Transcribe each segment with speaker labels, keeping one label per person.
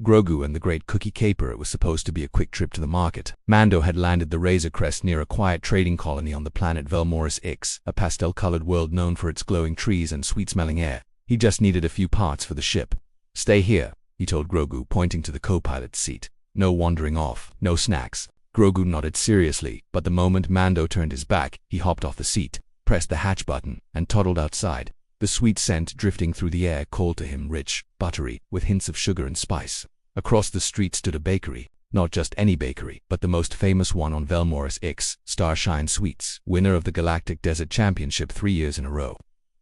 Speaker 1: Grogu and the Great Cookie Caper. It was supposed to be a quick trip to the market. Mando had landed the Razor Crest near a quiet trading colony on the planet Velmoris IX, a pastel-colored world known for its glowing trees and sweet-smelling air. He just needed a few parts for the ship. "Stay here," he told Grogu, pointing to the co-pilot's seat. "No wandering off, no snacks." Grogu nodded seriously, but the moment Mando turned his back, he hopped off the seat, pressed the hatch button, and toddled outside. The sweet scent drifting through the air called to him, rich, buttery, with hints of sugar and spice. Across the street stood a bakery. Not just any bakery, but the most famous one on Velmoris IX, Starshine Sweets, winner of the Galactic Desert Championship 3 years in a row.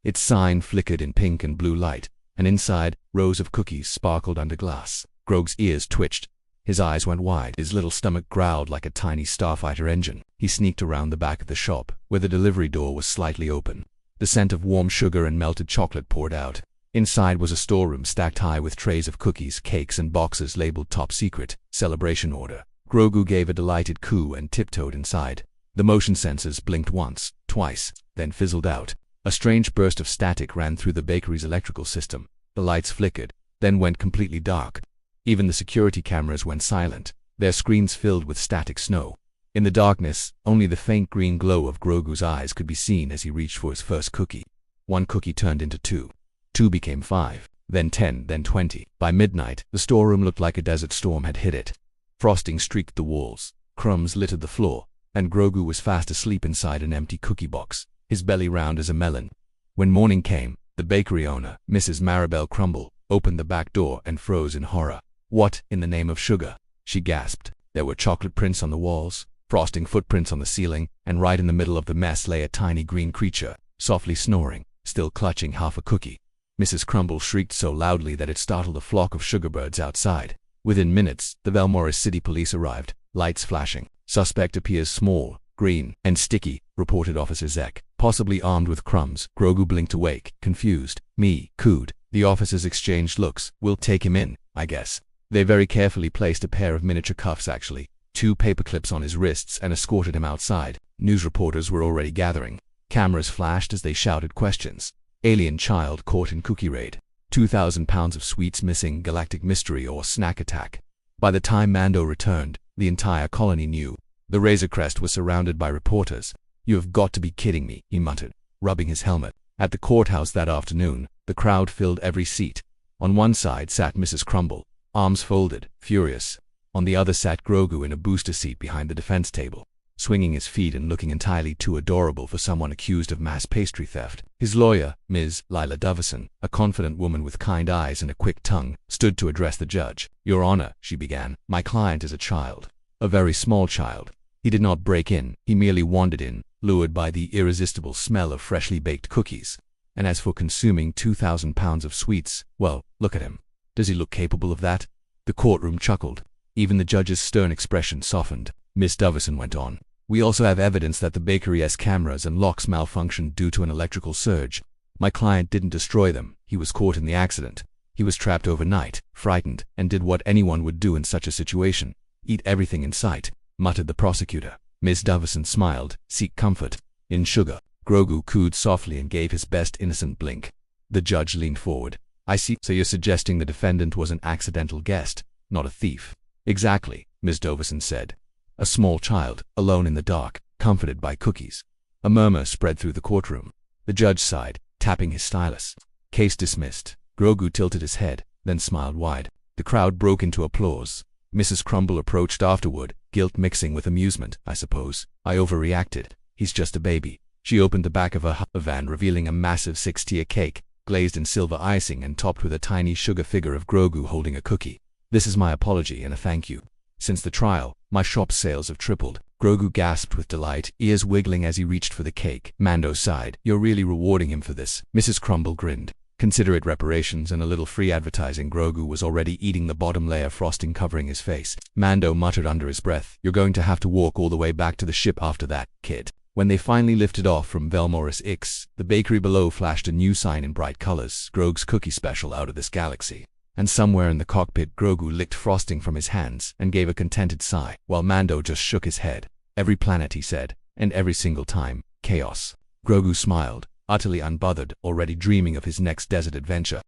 Speaker 1: Its sign flickered in pink and blue light, and inside, rows of cookies sparkled under glass. Grogu's ears twitched. His eyes went wide. His little stomach growled like a tiny starfighter engine. He sneaked around the back of the shop, where the delivery door was slightly open. The scent of warm sugar and melted chocolate poured out. Inside was a storeroom stacked high with trays of cookies, cakes, and boxes labeled Top Secret, Celebration Order. Grogu gave a delighted coo and tiptoed inside. The motion sensors blinked once, twice, then fizzled out. A strange burst of static ran through the bakery's electrical system. The lights flickered, then went completely dark. Even the security cameras went silent, their screens filled with static snow. In the darkness, only the faint green glow of Grogu's eyes could be seen as he reached for his first cookie. 1 cookie turned into 2. 2 became 5, then 10, then 20. By midnight, the storeroom looked like a desert storm had hit it. Frosting streaked the walls, crumbs littered the floor, and Grogu was fast asleep inside an empty cookie box, his belly round as a melon. When morning came, the bakery owner, Mrs. Maribel Crumble, opened the back door and froze in horror. "What in the name of sugar?" she gasped. There were chocolate prints on the walls, frosting footprints on the ceiling, and right in the middle of the mess lay a tiny green creature, softly snoring, still clutching half a cookie. Mrs. Crumble shrieked so loudly that it startled a flock of sugarbirds outside. Within minutes, the Velmoris City Police arrived, lights flashing. "Suspect appears small, green, and sticky," reported Officer Zek, possibly armed with crumbs. Grogu blinked awake, confused. "Me," cooed. The officers exchanged looks. "We'll take him in, I guess." They very carefully placed a pair of miniature cuffs, actually, 2 paperclips on his wrists, and escorted him outside. News reporters were already gathering. Cameras flashed as they shouted questions. "Alien child caught in cookie raid. 2,000 pounds of sweets missing. Galactic mystery or snack attack." By the time Mando returned, the entire colony knew. The Razor Crest was surrounded by reporters. "You have got to be kidding me," he muttered, rubbing his helmet. At the courthouse that afternoon, the crowd filled every seat. On one side sat Mrs. Crumble, arms folded, furious. On the other sat Grogu in a booster seat behind the defense table, swinging his feet and looking entirely too adorable for someone accused of mass pastry theft. His lawyer, Ms. Lila Dovison, a confident woman with kind eyes and a quick tongue, stood to address the judge. "Your Honor," she began, "my client is a child. A very small child. He did not break in, he merely wandered in, lured by the irresistible smell of freshly baked cookies. And as for consuming 2,000 pounds of sweets, well, look at him. Does he look capable of that?" The courtroom chuckled. Even the judge's stern expression softened. Miss Dovison went on. "We also have evidence that the bakery's cameras and locks malfunctioned due to an electrical surge. My client didn't destroy them. He was caught in the accident. He was trapped overnight, frightened, and did what anyone would do in such a situation. Eat everything in sight," muttered the prosecutor. Miss Dovison smiled. "Seek comfort in sugar." Grogu cooed softly and gave his best innocent blink. The judge leaned forward. "I see. So you're suggesting the defendant was an accidental guest, not a thief?" "Exactly," Miss Dovison said. "A small child, alone in the dark, comforted by cookies." A murmur spread through the courtroom. The judge sighed, tapping his stylus. "Case dismissed." Grogu tilted his head, then smiled wide. The crowd broke into applause. Mrs. Crumble approached afterward, guilt mixing with amusement. "I suppose I overreacted. He's just a baby." She opened the back of her van, revealing a massive 6-tier cake, glazed in silver icing and topped with a tiny sugar figure of Grogu holding a cookie. "This is my apology and a thank you. Since the trial, my shop's sales have tripled." Grogu gasped with delight, ears wiggling as he reached for the cake. Mando sighed. "You're really rewarding him for this." Mrs. Crumble grinned. "Consider it reparations and a little free advertising." Grogu was already eating the bottom layer frosting covering his face. Mando muttered under his breath, "You're going to have to walk all the way back to the ship after that, kid." When they finally lifted off from Velmoris IX, the bakery below flashed a new sign in bright colors: "Grogu's Cookie Special, out of this galaxy." And somewhere in the cockpit, Grogu licked frosting from his hands and gave a contented sigh, while Mando just shook his head. "Every planet," he said, "and every single time, chaos." Grogu smiled, utterly unbothered, already dreaming of his next desert adventure.